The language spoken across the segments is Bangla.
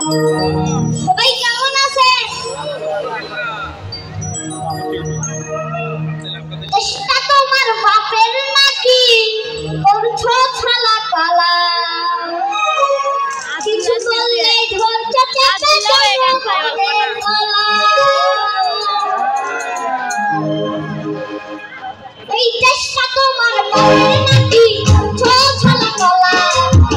সবাই কেমন আছেন? চেষ্টা তোমার বাপের নাকি করছো ছালা পালা, কিছু বললে ধরছো চেপে জনগণের গলা। এই চেষ্টা তোমার বাপের নাকি করছো ছালা পালা,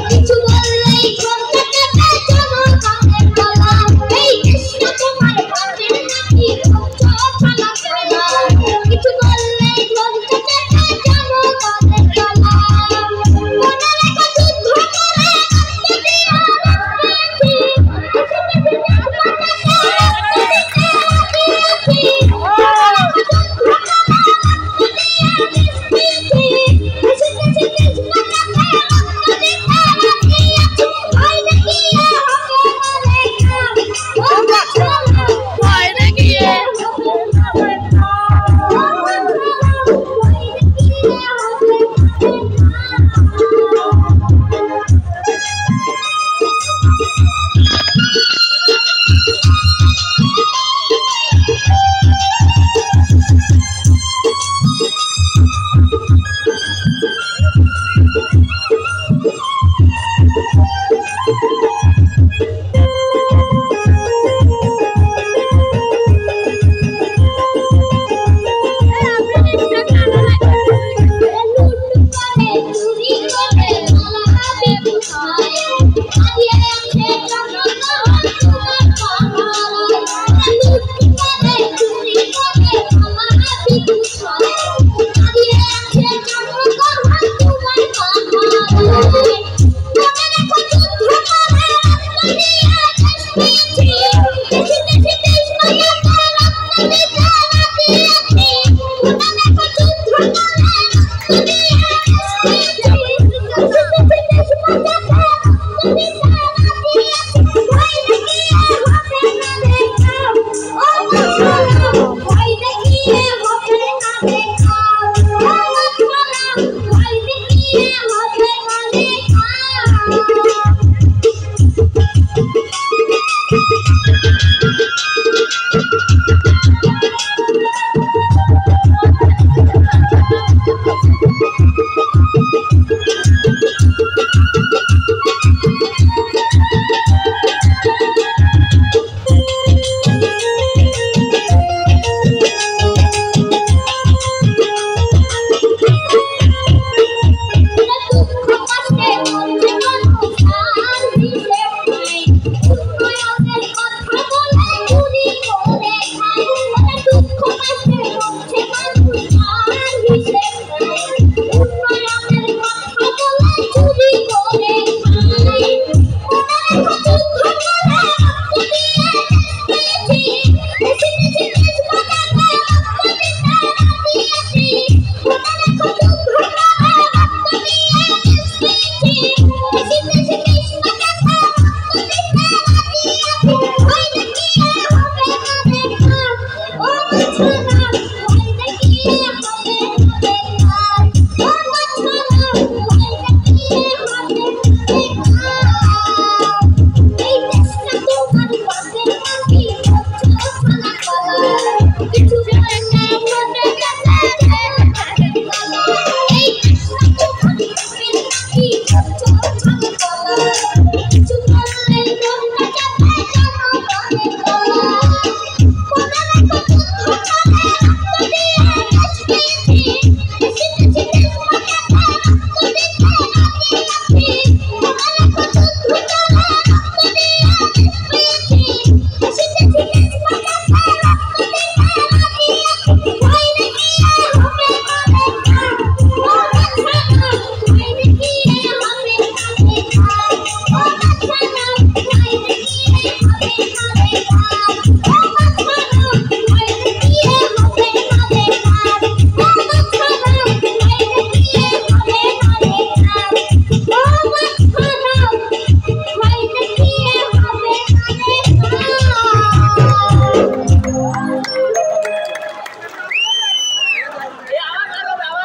কিছু বললেই ধরছো চেপে জনগণের গলা। এই চেষ্টা তোমার বাপের নাকি করছো ছালা পালা, কিছু বললেই ধরছো চেপে জনগণের গলা। মনে রেখো যুদ্ধ করে রক্ত দিয়া